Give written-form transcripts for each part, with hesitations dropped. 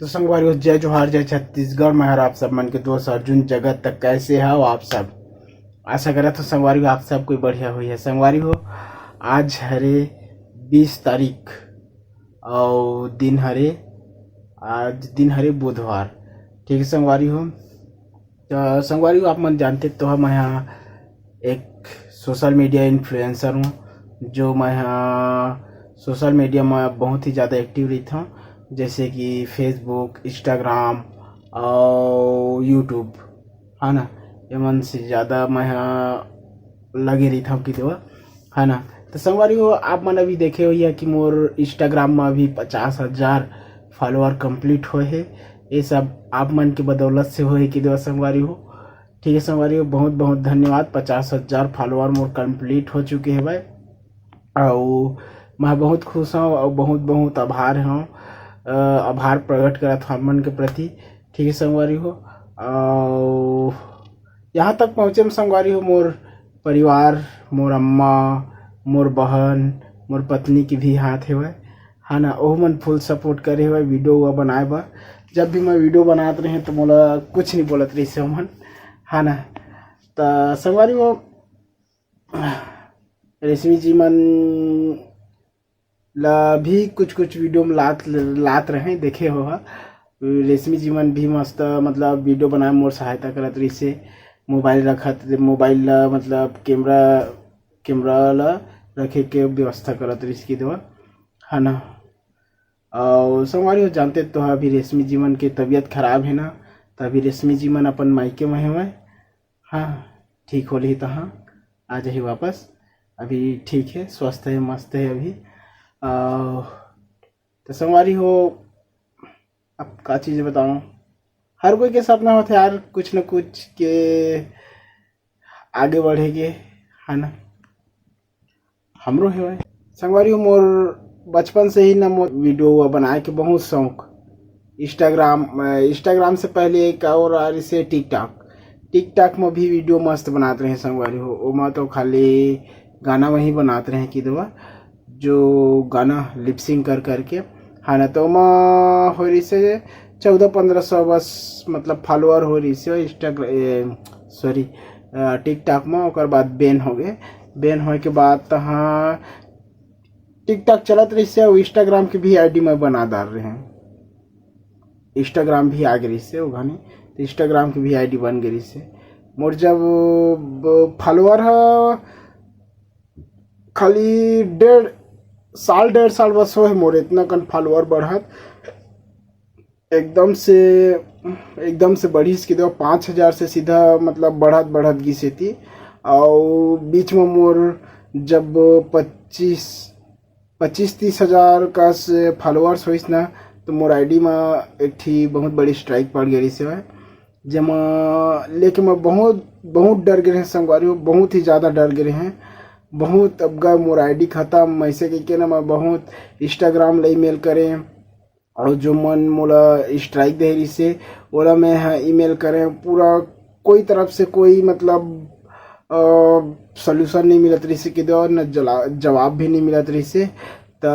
तो संगवारी जय जोहार जय छत्तीसगढ़। मैं हर आप सब मन के दोस्त अर्जुन जगत तक कैसे हो आप सब। आशा करा तो संगवारी आप सब कोई बढ़िया हुई है। संगवारी हो आज हरे 20 तारीख और दिन हरे बुधवार। ठीक है संगवारी हो। तो संगवारी हो आप मन जानते तो हम यहाँ एक सोशल मीडिया इन्फ्लुएंसर हूँ, जो मैं यहाँ सोशल मीडिया में बहुत ही ज़्यादा एक्टिव रहता हूँ, जैसे कि फेसबुक, इंस्टाग्राम और यूट्यूब, है ना। ये मन से ज़्यादा मैं यहाँ लगे रहता हूँ कि तो है ना। तो संगवारी हो आप मन अभी देखे हो या कि मोर इंस्टाग्राम में अभी 50,000 फॉलोअर कंप्लीट हुए है। ये सब आप मन के बदौलत से हुए कि दो संगवारी हो। ठीक है संगवारी हो, बहुत बहुत धन्यवाद। 50,000 फॉलोअर मोर कंप्लीट हो चुके हैं भाई, और मैं बहुत खुश हूँ और बहुत बहुत आभार प्रकट करा था मन के प्रति। ठीक है संगवारी हो। और यहाँ तक पहुँचे में संगवारी हो मोर परिवार, मोर अम्मा, मोर बहन, मोर पत्नी की भी हाथ है ना। ओह मन फुल सपोर्ट करे हुए वीडियो बनाए बा। जब भी मैं वीडियो बनाते रहे तो मोला कुछ नहीं बोलत रही से मन, है ना। तो संगवारी हो रेशमी जी मन ला भी कुछ वीडियो में लात रहे देखे हो। रेशमी जी मन भी मस्त मतलब वीडियो बनाए मोर सहायता करत रही से। मोबाइल ला मतलब कैमरा ला रखे के व्यवस्था करत रही की देवा, है ना। और संगवारी हो जानते तो अभी रेशमी जी मन के तबीयत खराब है ना, तो अभी रेशमी जी मन अपन मायके में है। हाँ ठीक हो रही तो हाँ आ जाइए वापस। अभी ठीक है, स्वस्थ है, मस्त है अभी। तो संगवारी हो अब का चीज़ बताऊँ, हर कोई के सपना होता है यार कुछ न कुछ के आगे बढ़ेगे, है ना। हमरो है भाई संगवारी हो। मोर बचपन से ही ना मोर वीडियो बनाए के बहुत शौक। इंस्टाग्राम से पहले एक और आ रही से टिकटॉक में भी वीडियो मस्त बनाते रहे संगवारी हो। वो तो खाली गाना वही बनाते रहे कि दवा जो गाना लिपसिंग करके, है ना। तो मैं हो रही से 1400-1500 बस मतलब फॉलोअर हो रही से टिकटॉक में। और बाद बैन हो गए। बैन होने के बाद तो हाँ टिकटॉक चलत रही से और इंस्टाग्राम की भी आईडी में बना डाल रहे हैं। इंस्टाग्राम भी आ गई से वो घनी, तो इंस्टाग्राम की भी आईडी बन गई से। मोर जब फॉलोअर है खाली 1.5 साल बस हो है मोर इतना कन फॉलोअर बढ़त एकदम से बढ़ी इसकी दो 5,000 से सीधा मतलब बढ़त गई से थी। और बीच में मोर जब 25-30 हजार का फॉलोअर्स हुई ना, तो मोर आईडी में एक थी बहुत बड़ी स्ट्राइक पड़ गई से जमा लेके मैं बहुत डर गए हैं संगवारी हो। बहुत ही ज़्यादा डर गए हैं बहुत। अब गए मोर आईडी खत्म ऐसे कह ना मैं बहुत इंस्टाग्राम ले ईमेल करें, और जो मन मोला स्ट्राइक दे रही से ओला मैं ईमेल करें पूरा कोई तरफ से कोई मतलब सोल्यूशन नहीं मिलत रही से कि दो न जवाब भी नहीं मिलत रही से। तो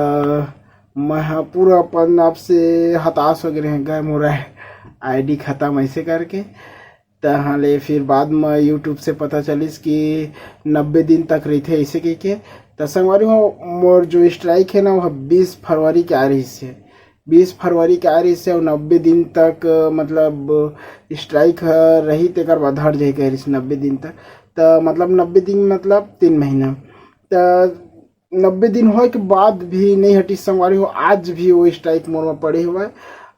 मैं पूरा अपन आप से हताश हो गए गए मोरा आईडी ख़त्म ऐसे करके। तो हाँ ले फिर बाद में यूट्यूब से पता चलिस कि 90 दिन तक रही थे ऐसे के। तो संगवारी हो मोर जो स्ट्राइक है ना वो 20 फरवरी के आ रही से 20 फरवरी के आ रही से और 90 दिन तक मतलब स्ट्राइक रही तेकर बाद हट जाए कह रही 90 दिन तक। तो मतलब 90 दिन मतलब 3 महीना। तो 90 दिन हो के बाद भी नहीं हटी संगवारी हो। आज भी वो स्ट्राइक मोर में पड़े हुए।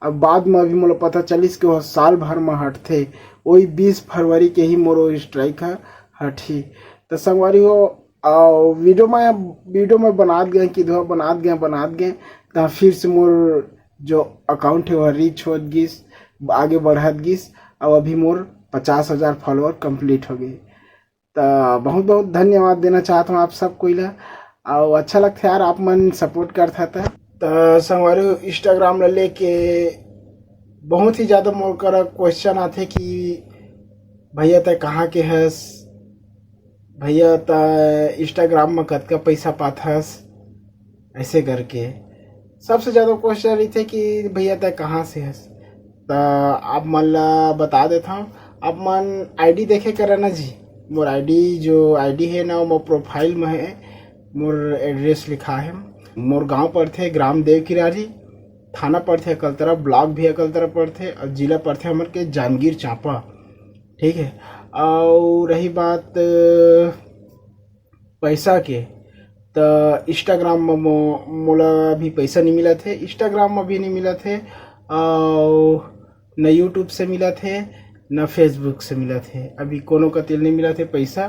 अब बाद में अभी मोला पता चलिस कि वो साल भर में हटते, वही 20 फरवरी के ही मोर स्ट्राइक हटी। तो संगवारी हो वीडियो में बना गए तो फिर से मोर जो अकाउंट है वह रीच हो गिस, आगे बढ़त गिस, और अभी मोर 50,000 फॉलोअर कंप्लीट हो गए। तो बहुत बहुत धन्यवाद देना चाहता हूँ आप सब कोई ला। और अच्छा लगता है यार आप मन सपोर्ट करता था। तो संगवारी इंस्टाग्राम ला लेके बहुत ही ज़्यादा मोर कर क्वेश्चन आते कि भैया तय कहाँ के हस, भैया तय इंस्टाग्राम में कतका पैसा पाथस ऐसे करके। सबसे ज़्यादा क्वेश्चन रही थे कि भैया तय कहाँ से हस। तो आप मन ला बता देता हूँ। आप मन आईडी देखे करना जी। मोर आईडी जो आईडी है ना, मोर प्रोफाइल में है, मोर एड्रेस लिखा है। मोर गांव पड़थे ग्राम देव किरारी, थाना पड़थे अकलतरा, ब्लॉक भी अकलतरा पड़थे और जिला पड़थे हमर के जांजगीर चांपा। ठीक है। और रही बात पैसा के, तो इंस्टाग्राम में मोला भी पैसा नहीं मिला थे, इंस्टाग्राम में भी नहीं मिला थे, और न यूट्यूब से मिला थे न फेसबुक से मिला थे। अभी कोनो का तेल नहीं मिला थे पैसा।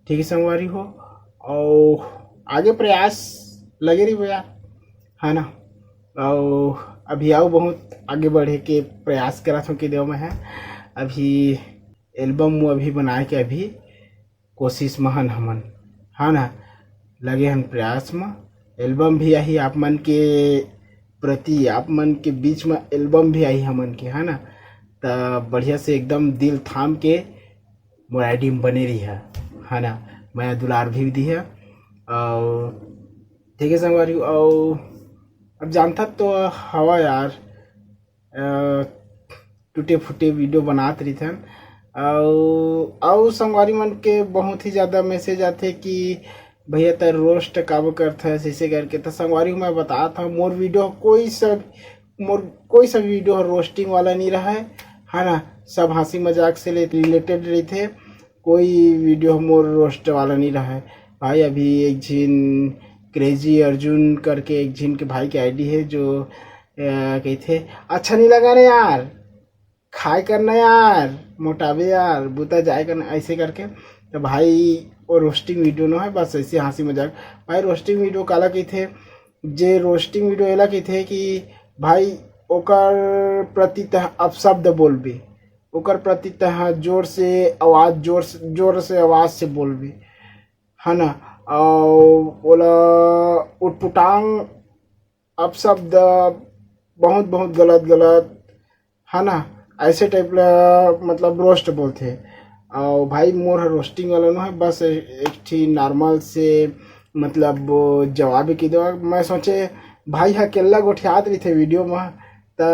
ठीक है संगवारी हो। और आगे प्रयास लगे रही भैया, है ना। और अभी आओ बहुत आगे बढ़े के प्रयास करा था कि देव में है। अभी एल्बम वो अभी बनाए के अभी कोशिश में हन हमन, है ना, लगे हन प्रयास में। एल्बम भी आई आप मन के प्रति, आप मन के बीच में एल्बम भी आई हमन के, है ना। तो बढ़िया से एकदम दिल थाम के मोर आईडी में बने रही है ना। मैं दुलार भी दी है। और ठीक है संगवारी। और अब जानता तो हवा यार, टूटे फूटे वीडियो बनात रही थे। और संगवारी मन के बहुत ही ज़्यादा मैसेज आते कि भैया तर रोस्ट काबू करता है ऐसे करके। तो संगवारी मैं बता था मोर वीडियो कोई सा वीडियो रोस्टिंग वाला नहीं रहा है ना। सब हंसी मजाक से रिलेटेड रही थे। कोई वीडियो मोर रोस्ट वाला नहीं रहा है भाई। अभी एक झिन क्रेजी अर्जुन करके एक झिन के भाई की आईडी है जो कहते अच्छा नहीं लगा ना यार, खाए करना यार, मोटावे यार, बूता जाए करना ऐसे करके। तो भाई वो रोस्टिंग वीडियो न है, बस ऐसे हंसी मजाक। भाई रोस्टिंग वीडियो काला की थे, जे रोस्टिंग वीडियो एला की थे कि भाई ओकर प्रति तह अपशब्द बोलबे, ओकर प्रति तह जोर से आवाज से बोलबे, है ना। और ओला उटपुटांग अपशब्द बहुत गलत, है ना, ऐसे टाइप ला मतलब रोस्ट बोलते। और भाई मोर रोस्टिंग वाला न है, बस एक ठी नॉर्मल से मतलब जवाब की दो। मैं सोचे भाई अकेला गोठियात रही थे वीडियो में, तो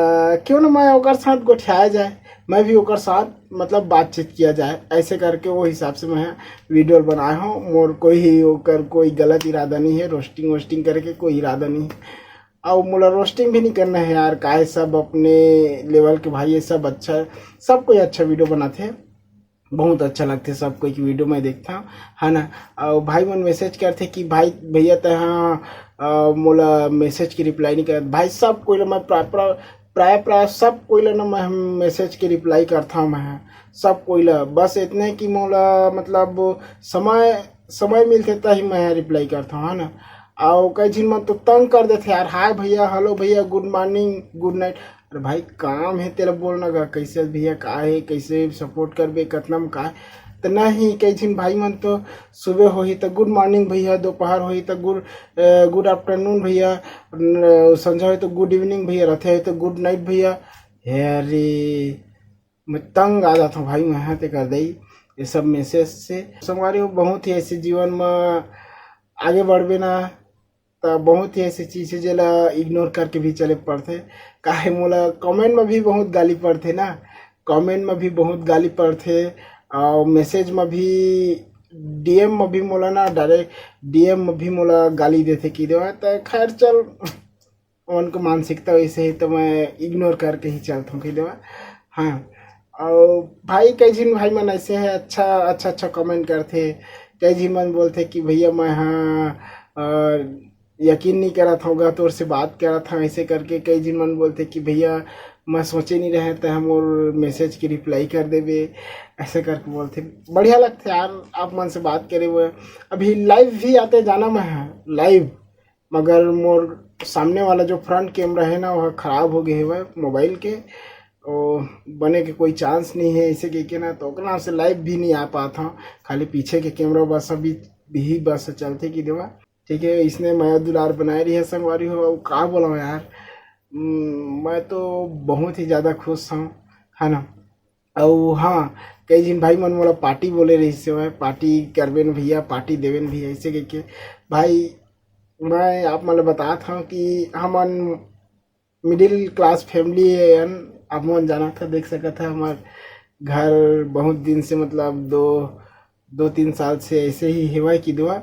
क्यों ना मैं ओकर साथ गोठियाया जाए, मैं भी ओकर साथ मतलब बातचीत किया जाए, ऐसे करके वो हिसाब से मैं वीडियो बनाया हूँ। मोर कोई गलत इरादा नहीं है, रोस्टिंग करके कोई इरादा नहीं है। और मोला रोस्टिंग भी नहीं करना है यार, काहे सब अपने लेवल के भाई, ये सब अच्छा, सब कोई अच्छा वीडियो बनाते हैं, बहुत अच्छा लगते सब कोई की वीडियो मैं देखता हूँ, है ना। और भाई मन मैसेज करते कि भाई भैया तो हाँ मोला मैसेज की रिप्लाई नहीं करता। भाई सब कोई मैं प्राय सब कोई ना मैं मैसेज की रिप्लाई करता हूँ, मैं सब कोई ला। बस इतने कि मोला मतलब समय मिलते तही मैं रिप्लाई करता हूँ, है ना। और कई झिन मन तो तंग कर देते यार, हाय भैया, हेलो भैया, गुड मॉर्निंग, गुड नाइट। अरे भाई काम है तेरा बोलना का, कैसे भैया का है, कैसे सपोर्ट करबे, कतना में का है। तो नहीं, कई झिन भाई मन तो सुबह हो ही तो गुड मॉर्निंग भैया, दोपहर हो ही तो गुड आफ्टरनून भैया, संझा हो तो गुड इवनिंग भैया, रहते हो तो गुड नाइट भैया। अरे मैं तंग आ जाता हूँ भाई, मैं यहाँ कर दई ये सब मैसेज से। हमारे बहुत ही ऐसे जीवन में आगे बढ़बे ना, तो बहुत ही ऐसी चीज़ है जेला इग्नोर करके भी चले पड़ते। काहे मोला कमेंट में भी बहुत गाली पड़ते ना, कमेंट में भी बहुत गाली पड़ते, और मैसेज में भी, डीएम में भी मोला ना, डायरेक्ट डीएम में भी मोला गाली देते कि दो। तो खैर चल, उनको मानसिकता वैसे ही, तो मैं इग्नोर करके ही चलता हूँ कि दो। हाँ। और भाई कई झिन भाई मन ऐसे है अच्छा कमेंट करते, कई झिन मन बोलते कि भैया मैं हाँ यकीन नहीं करा था होगा तो से बात करा था, ऐसे करके कई दिन मन बोलते कि भैया मैं सोचे नहीं रहे थे हम और मैसेज की रिप्लाई कर देवे, ऐसे करके बोलते। बढ़िया लगते यार आप मन से बात करे हुए। अभी लाइव भी आते जाना मैं है लाइव, मगर मोर सामने वाला जो फ्रंट कैमरा है ना, वह ख़राब हो गए हुआ मोबाइल के, और बने के कोई चांस नहीं है ऐसे के ना, तो नाम से लाइव भी नहीं आ पाता हूँ। खाली पीछे के कैमरा बस अभी भी बस चलते कि देवा। ठीक है, इसने माया दुलार बनाई रही है संगवारी हो। और कहाँ बोला यार, मैं तो बहुत ही ज़्यादा खुश हूँ, है ना। और हाँ, कई दिन भाई मन मोला पार्टी बोले रही से, मैं पार्टी करबे न भैया, पार्टी देवे न भैया, ऐसे के भाई मैं आप मतलब बताता हूँ कि हमन मिडिल क्लास फैमिली है, आप मन जाना था, देख सका था हमार घर बहुत दिन से, मतलब 2-3 साल से ऐसे ही हेवा की दुआ।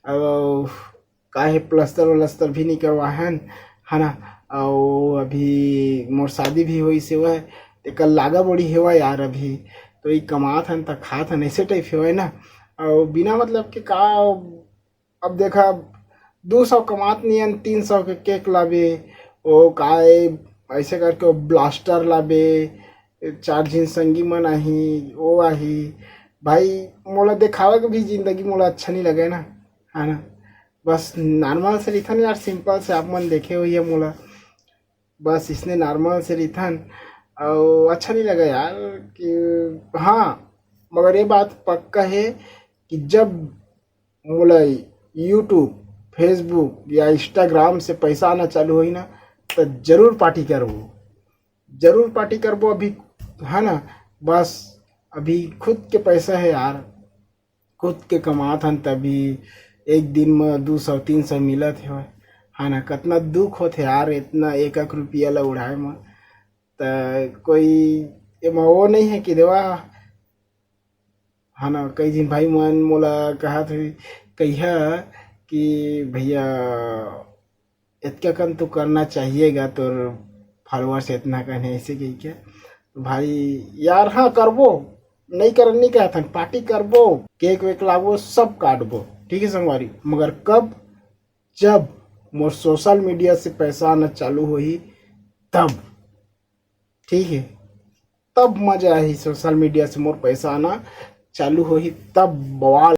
और काहे प्लस्तर वलस्तर भी नहीं करवाहन, है ना। और अभी मोर शादी भी हुई से वह कल लागा बड़ी हेवा यार। अभी तो ये कमात हन त खात हन, ऐसे टाइप हेवा ना। और बिना मतलब के का, अब देखा 200 कमात नहीं 300 के केक लाबे, ओ काय ऐसे करके वो ब्लास्टर लाबे, 4 झीन संगी मन आही, वो आही। भाई मोला दिखावा के भी जिंदगी मोला अच्छा नहीं लगे ना, है ना। बस नॉर्मल से रिथन यार, सिंपल से आप मन देखे हुई है मोला, बस इसने नॉर्मल से रिथन। और अच्छा नहीं लगा यार कि हाँ, मगर ये बात पक्का है कि जब मोला यूट्यूब, फेसबुक या इंस्टाग्राम से पैसा आना चालू हुई ना, तो जरूर पार्टी करबो, जरूर पार्टी करबो अभी, है ना। बस अभी खुद के पैसा है यार, खुद के कमात हन तभी एक दिन में 200-300 मिलत है ना। कितना दुख होते यार इतना एक एक रुपया ला उड़ाए में। तो कोई एमा वो नहीं है कि देवा, है ना। कई दिन भाई मन मोला कहा थे कहिया कि भैया इतना कन तो करना चाहिएगा, तो फॉलोअर्स इतना कन है, ऐसे कही क्या। तो भाई यार हाँ करबो, नहीं करनी क्या था, पार्टी करबो, केक वेक लाबो, सब काटबो, ठीक है संगवारी। मगर कब, जब मोर सोशल मीडिया से पैसा आना चालू हुई तब, ठीक है, तब मजा आई। सोशल मीडिया से मोर पैसा आना चालू हुई तब बवाल।